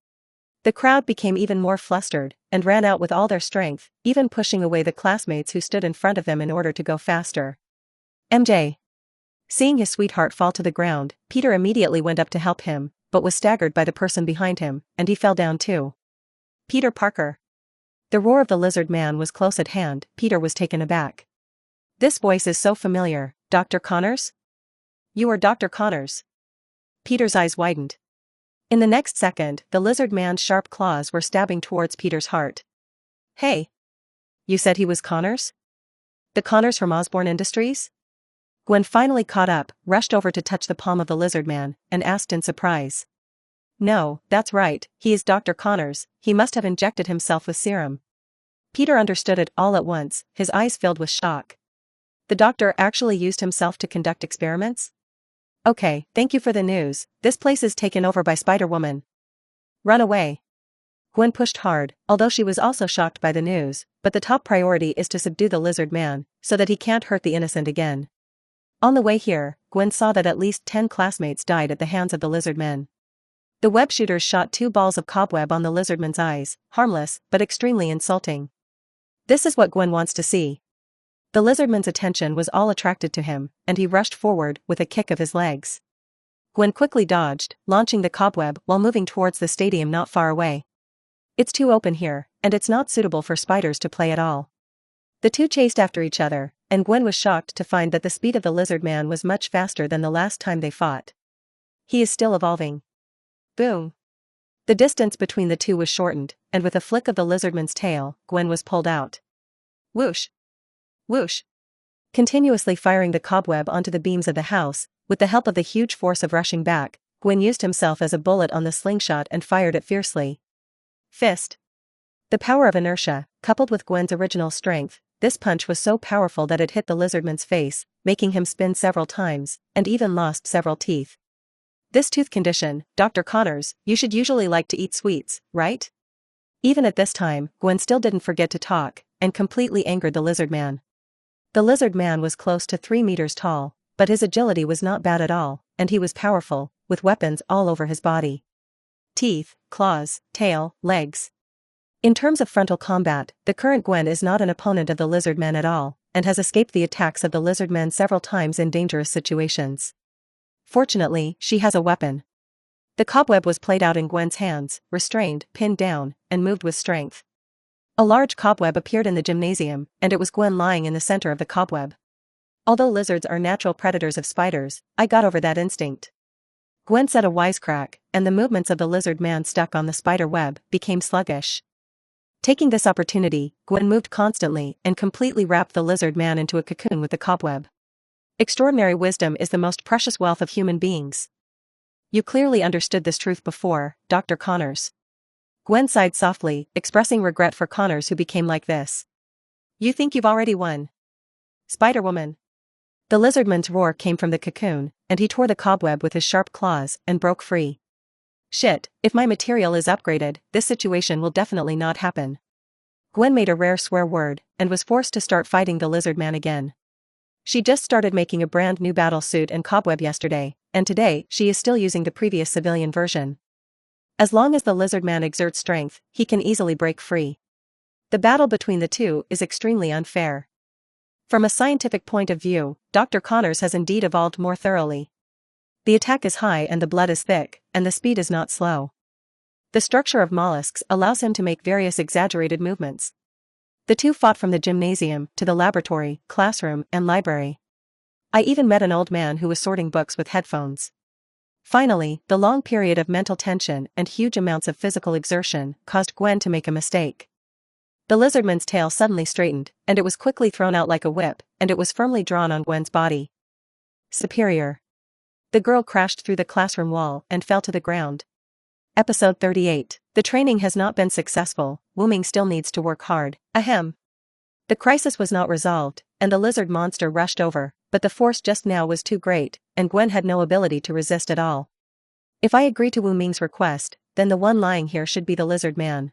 The crowd became even more flustered, and ran out with all their strength, even pushing away the classmates who stood in front of them in order to go faster. MJ. Seeing his sweetheart fall to the ground, Peter immediately went up to help him, but was staggered by the person behind him, and he fell down too. Peter Parker. The roar of the lizard man was close at hand. Peter was taken aback. This voice is so familiar. Dr. Connors? You are Dr. Connors. Peter's eyes widened. In the next second, the lizard man's sharp claws were stabbing towards Peter's heart. Hey! You said he was Connors? The Connors from Osborne Industries? Gwen finally caught up, rushed over to touch the palm of the lizard man, and asked in surprise. No, that's right, he is Dr. Connors. He must have injected himself with serum. Peter understood it all at once, his eyes filled with shock. The doctor actually used himself to conduct experiments? Okay, thank you for the news. This place is taken over by Spider-Woman. Run away. Gwen pushed hard, although she was also shocked by the news, but the top priority is to subdue the lizard man, so that he can't hurt the innocent again. On the way here, Gwen saw that at least 10 classmates died at the hands of the lizard men. The web shooters shot 2 balls of cobweb on the lizardman's eyes, harmless, but extremely insulting. This is what Gwen wants to see. The lizardman's attention was all attracted to him, and he rushed forward with a kick of his legs. Gwen quickly dodged, launching the cobweb while moving towards the stadium not far away. It's too open here, and it's not suitable for spiders to play at all. The two chased after each other, and Gwen was shocked to find that the speed of the lizard man was much faster than the last time they fought. He is still evolving. Boom. The distance between the two was shortened, and with a flick of the lizardman's tail, Gwen was pulled out. Whoosh. Whoosh. Continuously firing the cobweb onto the beams of the house, with the help of the huge force of rushing back, Gwen used himself as a bullet on the slingshot and fired it fiercely. Fist. The power of inertia, coupled with Gwen's original strength, this punch was so powerful that it hit the lizardman's face, making him spin several times, and even lost several teeth. This tooth condition, Dr. Connors, you should usually like to eat sweets, right? Even at this time, Gwen still didn't forget to talk, and completely angered the lizard man. The lizard man was close to 3 meters tall, but his agility was not bad at all, and he was powerful, with weapons all over his body. Teeth, claws, tail, legs. In terms of frontal combat, the current Gwen is not an opponent of the lizard man at all, and has escaped the attacks of the lizard man several times in dangerous situations. Fortunately, she has a weapon. The cobweb was played out in Gwen's hands, restrained, pinned down, and moved with strength. A large cobweb appeared in the gymnasium, and it was Gwen lying in the center of the cobweb. Although lizards are natural predators of spiders, I got over that instinct. Gwen said a wisecrack, and the movements of the lizard man stuck on the spider web became sluggish. Taking this opportunity, Gwen moved constantly and completely wrapped the lizard man into a cocoon with the cobweb. Extraordinary wisdom is the most precious wealth of human beings. You clearly understood this truth before, Dr. Connors. Gwen sighed softly, expressing regret for Connors who became like this. You think you've already won? Spider-Woman. The lizardman's roar came from the cocoon, and he tore the cobweb with his sharp claws and broke free. Shit, if my material is upgraded, this situation will definitely not happen. Gwen made a rare swear word, and was forced to start fighting the lizard man again. She just started making a brand new battle suit and cobweb yesterday, and today she is still using the previous civilian version. As long as the lizard man exerts strength, he can easily break free. The battle between the two is extremely unfair. From a scientific point of view, Dr. Connors has indeed evolved more thoroughly. The attack is high and the blood is thick, and the speed is not slow. The structure of mollusks allows him to make various exaggerated movements. The two fought from the gymnasium to the laboratory, classroom, and library. I even met an old man who was sorting books with headphones. Finally, the long period of mental tension and huge amounts of physical exertion caused Gwen to make a mistake. The lizardman's tail suddenly straightened, and it was quickly thrown out like a whip, and it was firmly drawn on Gwen's body. Superior. The girl crashed through the classroom wall and fell to the ground. Episode 38. The training has not been successful, Wuming still needs to work hard. Ahem. The crisis was not resolved, and the lizard monster rushed over, but the force just now was too great, and Gwen had no ability to resist at all. If I agree to Wuming's request, then the one lying here should be the lizard man.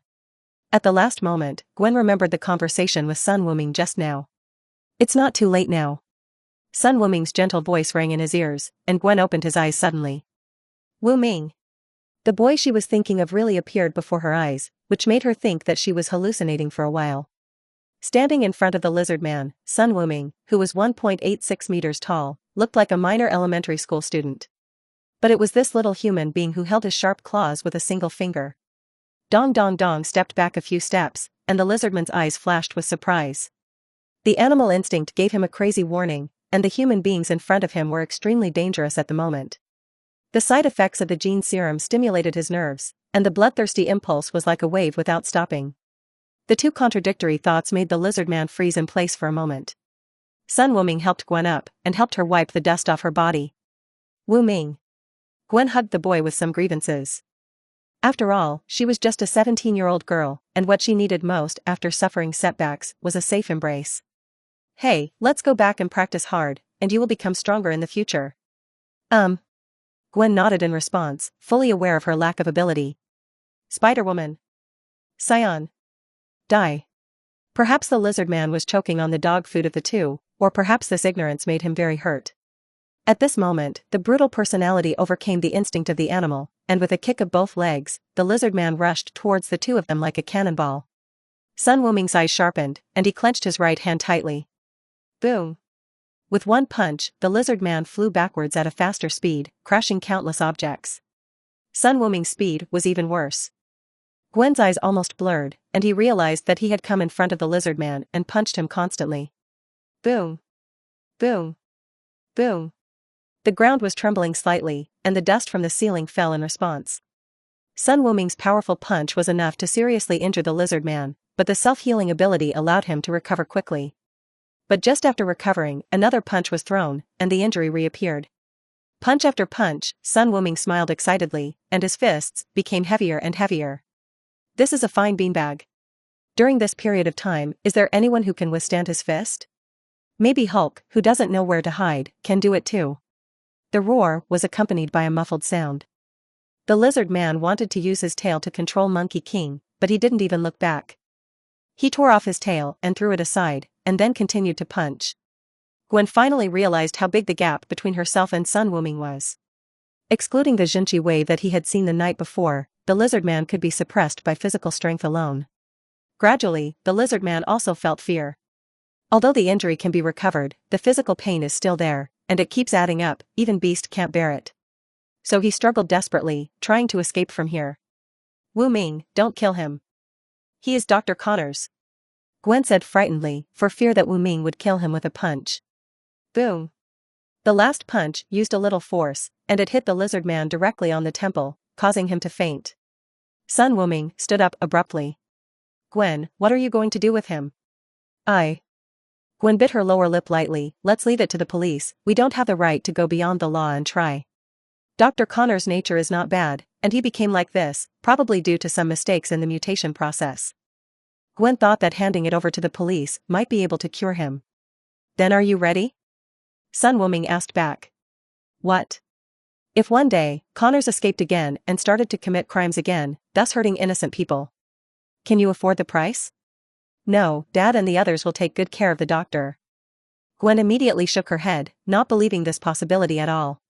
At the last moment, Gwen remembered the conversation with Sun Wuming just now. It's not too late now. Sun Wuming's gentle voice rang in his ears, and Gwen opened his eyes suddenly. Wuming. The boy she was thinking of really appeared before her eyes, which made her think that she was hallucinating for a while. Standing in front of the lizard man, Sun Wuming, who was 1.86 meters tall, looked like a minor elementary school student. But it was this little human being who held his sharp claws with a single finger. Dong Dong Dong stepped back a few steps, and the lizardman's eyes flashed with surprise. The animal instinct gave him a crazy warning, and the human beings in front of him were extremely dangerous at the moment. The side effects of the gene serum stimulated his nerves, and the bloodthirsty impulse was like a wave without stopping. The two contradictory thoughts made the lizard man freeze in place for a moment. Sun Wuming helped Gwen up and helped her wipe the dust off her body. Wuming. Gwen hugged the boy with some grievances. After all, she was just a 17-year-old girl, and what she needed most after suffering setbacks was a safe embrace. Hey, let's go back and practice hard, and you will become stronger in the future. Gwen nodded in response, fully aware of her lack of ability. Spider-Woman. Saiyan. Die. Perhaps the lizard man was choking on the dog food of the two, or perhaps this ignorance made him very hurt. At this moment, the brutal personality overcame the instinct of the animal, and with a kick of both legs, the lizard man rushed towards the two of them like a cannonball. Sun Wuming's eyes sharpened, and he clenched his right hand tightly. Boom. With one punch, the lizard man flew backwards at a faster speed, crashing countless objects. Sun Wuming's speed was even worse. Gwen's eyes almost blurred, and he realized that he had come in front of the lizard man and punched him constantly. Boom. Boom. Boom. The ground was trembling slightly, and the dust from the ceiling fell in response. Sun Wuming's powerful punch was enough to seriously injure the lizard man, but the self-healing ability allowed him to recover quickly. But just after recovering, another punch was thrown, and the injury reappeared. Punch after punch, Sun Wuming smiled excitedly, and his fists became heavier and heavier. This is a fine beanbag. During this period of time, is there anyone who can withstand his fist? Maybe Hulk, who doesn't know where to hide, can do it too. The roar was accompanied by a muffled sound. The lizard man wanted to use his tail to control Monkey King, but he didn't even look back. He tore off his tail and threw it aside, and then continued to punch. Gwen finally realized how big the gap between herself and Sun Wuming was. Excluding the Jinchi wave that he had seen the night before, the lizard man could be suppressed by physical strength alone. Gradually, the lizard man also felt fear. Although the injury can be recovered, the physical pain is still there, and it keeps adding up, even Beast can't bear it. So he struggled desperately, trying to escape from here. Wuming, don't kill him. He is Dr. Connors. Gwen said frightenedly, for fear that Wuming would kill him with a punch. Boom. The last punch used a little force, and it hit the lizard man directly on the temple, causing him to faint. Sun Wuming stood up abruptly. Gwen, what are you going to do with him? Gwen bit her lower lip lightly. Let's leave it to the police, we don't have the right to go beyond the law and try. Dr. Connor's nature is not bad, and he became like this, probably due to some mistakes in the mutation process. Gwen thought that handing it over to the police might be able to cure him. Then are you ready? Sun Wuming asked back. What? If one day, Connors escaped again and started to commit crimes again, thus hurting innocent people. Can you afford the price? No, Dad and the others will take good care of the doctor. Gwen immediately shook her head, not believing this possibility at all.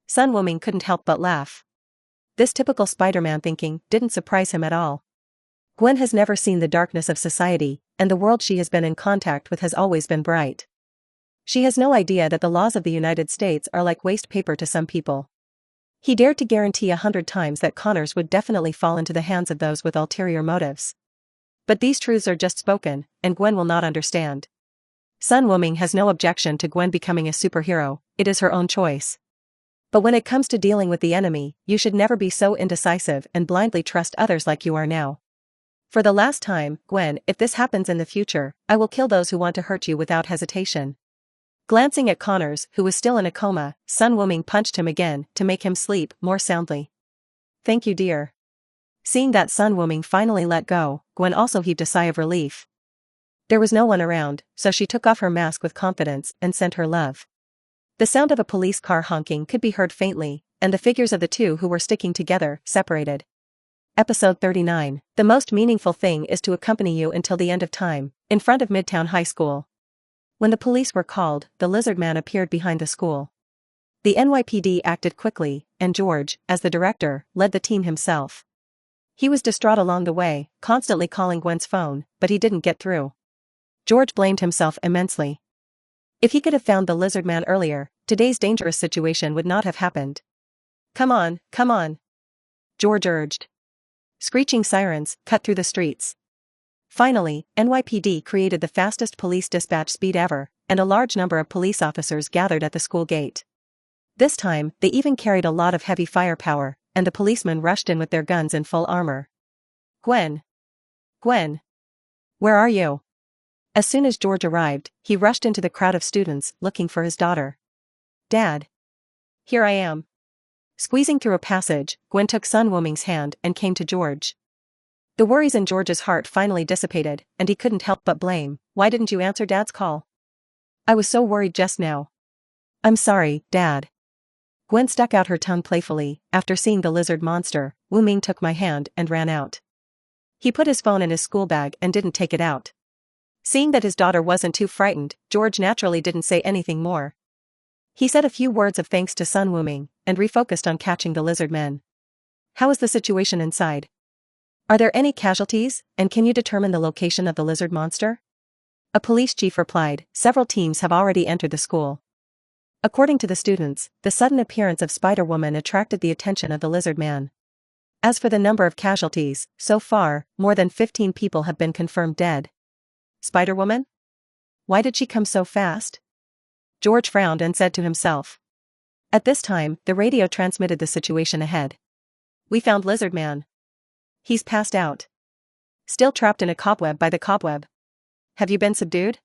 Sun Wuming couldn't help but laugh. This typical Spider-Man thinking didn't surprise him at all. Gwen has never seen the darkness of society, and the world she has been in contact with has always been bright. She has no idea that the laws of the United States are like waste paper to some people. He dared to guarantee 100 times that Connors would definitely fall into the hands of those with ulterior motives. But these truths are just spoken, and Gwen will not understand. Sun Wuming has no objection to Gwen becoming a superhero, it is her own choice. But when it comes to dealing with the enemy, you should never be so indecisive and blindly trust others like you are now. For the last time, Gwen, if this happens in the future, I will kill those who want to hurt you without hesitation. Glancing at Connors, who was still in a coma, Sun Wuming punched him again to make him sleep more soundly. Thank you, dear. Seeing that Sun Wuming finally let go, Gwen also heaved a sigh of relief. There was no one around, so she took off her mask with confidence and sent her love. The sound of a police car honking could be heard faintly, and the figures of the two who were sticking together separated. Episode 39. The most meaningful thing is to accompany you until the end of time, in front of Midtown High School. When the police were called, the lizard man appeared behind the school. The NYPD acted quickly, and George, as the director, led the team himself. He was distraught along the way, constantly calling Gwen's phone, but he didn't get through. George blamed himself immensely. If he could have found the lizard man earlier, today's dangerous situation would not have happened. Come on, George urged. Screeching sirens cut through the streets. Finally, NYPD created the fastest police dispatch speed ever, and a large number of police officers gathered at the school gate. This time, they even carried a lot of heavy firepower, and the policemen rushed in with their guns in full armor. Gwen! Where are you? As soon as George arrived, he rushed into the crowd of students, looking for his daughter. Dad! Here I am. Squeezing through a passage, Gwen took Sun Wuming's hand and came to George. The worries in George's heart finally dissipated, and he couldn't help but blame. Why didn't you answer Dad's call? I was so worried just now. I'm sorry, Dad. Gwen stuck out her tongue playfully. After seeing the lizard monster, Wuming took my hand and ran out. He put his phone in his school bag and didn't take it out. Seeing that his daughter wasn't too frightened, George naturally didn't say anything more. He said a few words of thanks to Sun Wuming, and refocused on catching the lizard men. How is the situation inside? Are there any casualties, and can you determine the location of the lizard monster? A police chief replied, several teams have already entered the school. According to the students, the sudden appearance of Spider-Woman attracted the attention of the lizard man. As for the number of casualties, so far, more than 15 people have been confirmed dead. Spider-Woman? Why did she come so fast? George frowned and said to himself. At this time, the radio transmitted the situation ahead. We found Lizard Man. He's passed out. Still trapped in a cobweb by the cobweb. Have you been subdued?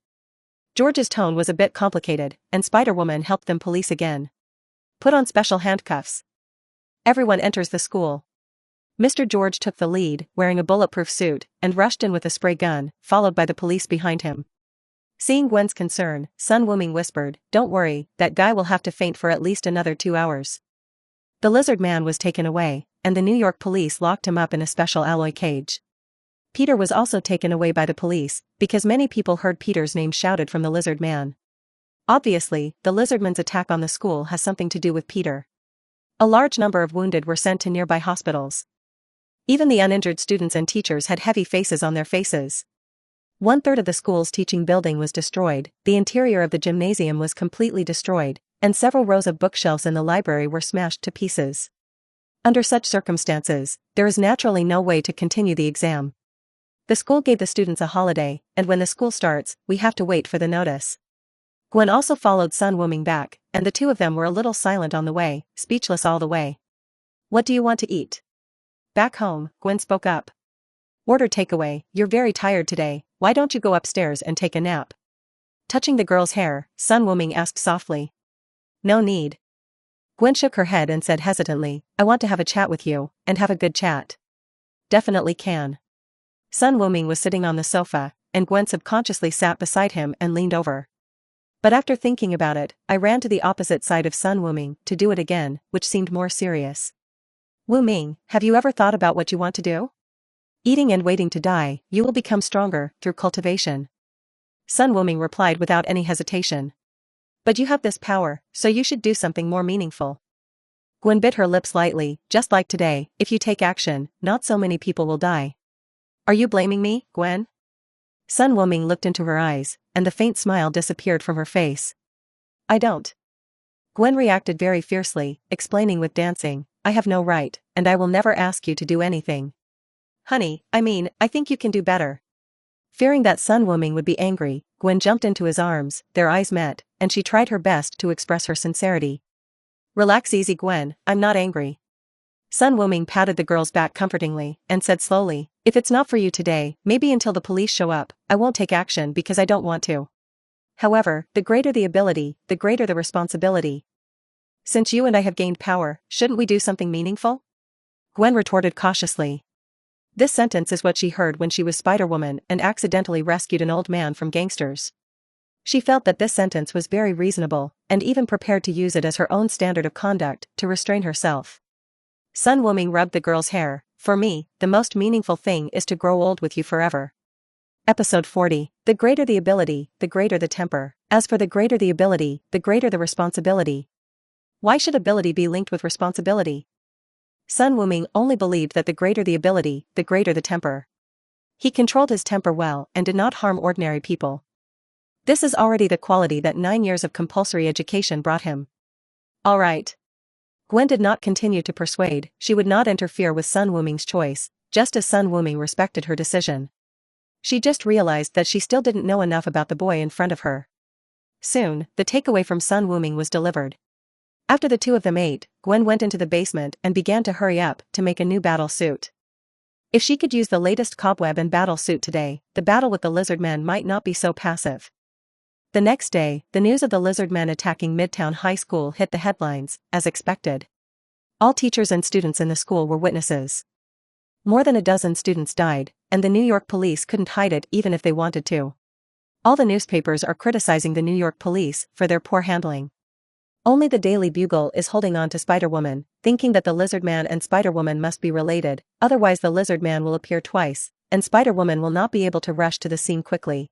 George's tone was a bit complicated, and Spider-Woman helped them police again. Put on special handcuffs. Everyone enters the school. Mr. George took the lead, wearing a bulletproof suit, and rushed in with a spray gun, followed by the police behind him. Seeing Gwen's concern, Sun Wuming whispered, Don't worry, that guy will have to faint for at least another 2 hours. The lizard man was taken away, and the New York police locked him up in a special alloy cage. Peter was also taken away by the police, because many people heard Peter's name shouted from the lizard man. Obviously, the lizardman's attack on the school has something to do with Peter. A large number of wounded were sent to nearby hospitals. Even the uninjured students and teachers had heavy faces on their faces. 1/3 of the school's teaching building was destroyed, the interior of the gymnasium was completely destroyed, and several rows of bookshelves in the library were smashed to pieces. Under such circumstances, there is naturally no way to continue the exam. The school gave the students a holiday, and when the school starts, we have to wait for the notice. Gwen also followed Sun Wuming back, and the two of them were a little silent on the way, speechless all the way. What do you want to eat? Back home, Gwen spoke up. Order takeaway, you're very tired today, why don't you go upstairs and take a nap? Touching the girl's hair, Sun Wuming asked softly. No need. Gwen shook her head and said hesitantly, I want to have a chat with you, and have a good chat. Definitely can. Sun Wuming was sitting on the sofa, and Gwen subconsciously sat beside him and leaned over. But after thinking about it, I ran to the opposite side of Sun Wuming to do it again, which seemed more serious. Wuming, have you ever thought about what you want to do? Eating and waiting to die, you will become stronger through cultivation. Sun Wuming replied without any hesitation. But you have this power, so you should do something more meaningful. Gwen bit her lips lightly, just like today, if you take action, not so many people will die. Are you blaming me, Gwen? Sun Wuming looked into her eyes, and the faint smile disappeared from her face. I don't. Gwen reacted very fiercely, explaining with dancing, I have no right, and I will never ask you to do anything. Honey, I think you can do better. Fearing that Sun Wuming would be angry, Gwen jumped into his arms, their eyes met, and she tried her best to express her sincerity. Relax easy Gwen, I'm not angry. Sun Wuming patted the girl's back comfortingly, and said slowly, if it's not for you today, maybe until the police show up, I won't take action because I don't want to. However, the greater the ability, the greater the responsibility. Since you and I have gained power, shouldn't we do something meaningful? Gwen retorted cautiously. This sentence is what she heard when she was Spider-Woman and accidentally rescued an old man from gangsters. She felt that this sentence was very reasonable, and even prepared to use it as her own standard of conduct to restrain herself. Sun Wuming rubbed the girl's hair. For me, the most meaningful thing is to grow old with you forever. Episode 40. The greater the ability, the greater the temper. As for the greater the ability, the greater the responsibility. Why should ability be linked with responsibility? Sun Wuming only believed that the greater the ability, the greater the temper. He controlled his temper well and did not harm ordinary people. This is already the quality that 9 years of compulsory education brought him. All right. Gwen did not continue to persuade, she would not interfere with Sun Wuming's choice, just as Sun Wuming respected her decision. She just realized that she still didn't know enough about the boy in front of her. Soon, the takeaway from Sun Wuming was delivered. After the two of them ate, Gwen went into the basement and began to hurry up to make a new battle suit. If she could use the latest cobweb and battle suit today, the battle with the lizard men might not be so passive. The next day, the news of the lizard men attacking Midtown High School hit the headlines, as expected. All teachers and students in the school were witnesses. More than a dozen students died, and the New York police couldn't hide it even if they wanted to. All the newspapers are criticizing the New York police for their poor handling. Only the Daily Bugle is holding on to Spider-Woman, thinking that the Lizard Man and Spider-Woman must be related, otherwise the Lizard Man will appear twice, and Spider-Woman will not be able to rush to the scene quickly.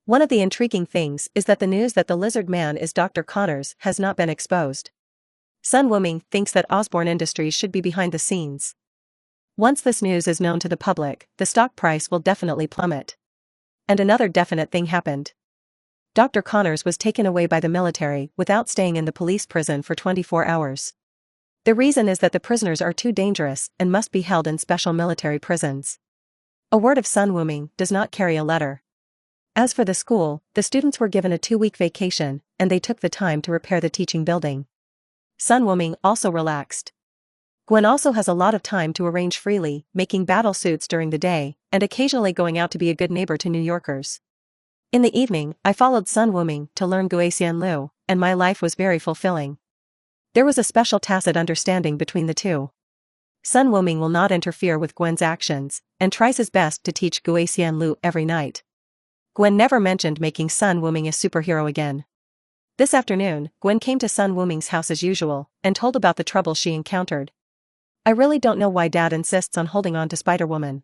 One of the intriguing things is that the news that the Lizard Man is Dr. Connors has not been exposed. Sun Wuming thinks that Osborne Industries should be behind the scenes. Once this news is known to the public, the stock price will definitely plummet. And another definite thing happened. Dr. Connors was taken away by the military without staying in the police prison for 24 hours. The reason is that the prisoners are too dangerous and must be held in special military prisons. A word of Sun Wuming does not carry a letter. As for the school, the students were given a 2-week vacation, and they took the time to repair the teaching building. Sun Wuming also relaxed. Gwen also has a lot of time to arrange freely, making battle suits during the day, and occasionally going out to be a good neighbor to New Yorkers. In the evening, I followed Sun Wuming to learn Guosian Lu, and my life was very fulfilling. There was a special tacit understanding between the two. Sun Wuming will not interfere with Gwen's actions, and tries his best to teach Guosian Lu every night. Gwen never mentioned making Sun Wuming a superhero again. This afternoon, Gwen came to Sun Wuming's house as usual, and told about the trouble she encountered. I really don't know why Dad insists on holding on to Spider-Woman.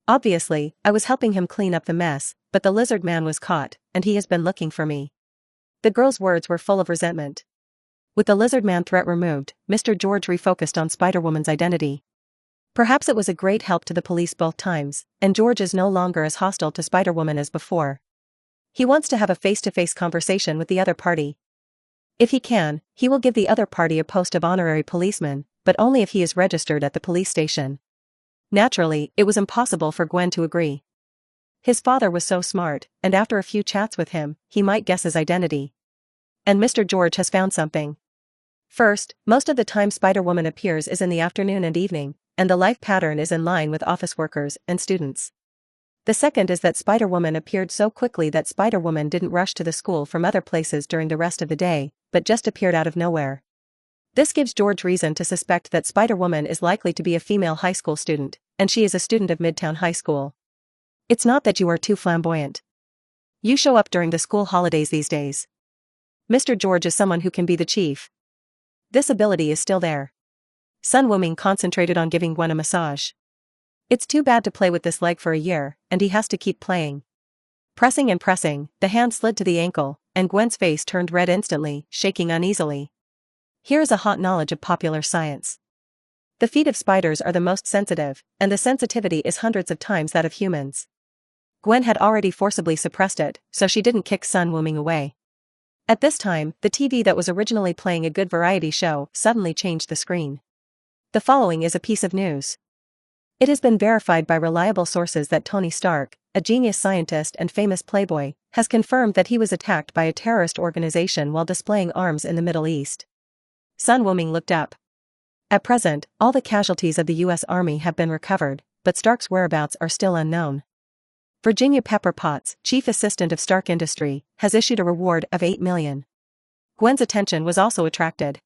Obviously, I was helping him clean up the mess, but the lizard man was caught, and he has been looking for me. The girl's words were full of resentment. With the lizard man threat removed, Mr. George refocused on Spider-Woman's identity. Perhaps it was a great help to the police both times, and George is no longer as hostile to Spider-Woman as before. He wants to have a face-to-face conversation with the other party. If he can, he will give the other party a post of honorary policeman, but only if he is registered at the police station. Naturally, it was impossible for Gwen to agree. His father was so smart, and after a few chats with him, he might guess his identity. And Mr. George has found something. First, most of the time Spider-Woman appears is in the afternoon and evening, and the life pattern is in line with office workers and students. The second is that Spider-Woman appeared so quickly that Spider-Woman didn't rush to the school from other places during the rest of the day, but just appeared out of nowhere. This gives George reason to suspect that Spider-Woman is likely to be a female high school student, and she is a student of Midtown High School. It's not that you are too flamboyant. You show up during the school holidays these days. Mr. George is someone who can be the chief. This ability is still there. Sun Wuming concentrated on giving Gwen a massage. It's too bad to play with this leg for a year, and he has to keep playing. Pressing and pressing, the hand slid to the ankle, and Gwen's face turned red instantly, shaking uneasily. Here is a hot knowledge of popular science. The feet of spiders are the most sensitive, and the sensitivity is hundreds of times that of humans. Gwen had already forcibly suppressed it, so she didn't kick Sun Wuming away. At this time, the TV that was originally playing a good variety show suddenly changed the screen. The following is a piece of news. It has been verified by reliable sources that Tony Stark, a genius scientist and famous playboy, has confirmed that he was attacked by a terrorist organization while displaying arms in the Middle East. Sun Wuming looked up. At present, all the casualties of the U.S. Army have been recovered, but Stark's whereabouts are still unknown. Virginia Pepper Potts, chief assistant of Stark Industry, has issued a reward of $8 million. Gwen's attention was also attracted.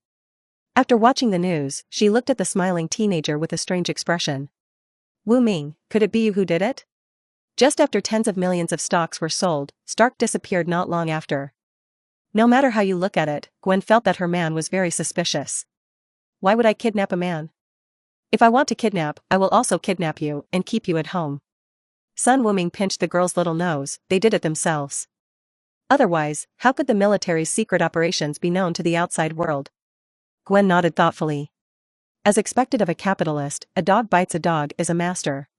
After watching the news, she looked at the smiling teenager with a strange expression. Wuming, could it be you who did it? Just after tens of millions of stocks were sold, Stark disappeared not long after. No matter how you look at it, Gwen felt that her man was very suspicious. Why would I kidnap a man? If I want to kidnap, I will also kidnap you and keep you at home. Sun Wuming pinched the girl's little nose. They did it themselves. Otherwise, how could the military's secret operations be known to the outside world? Gwen nodded thoughtfully. As expected of a capitalist, a dog bites a dog is a master.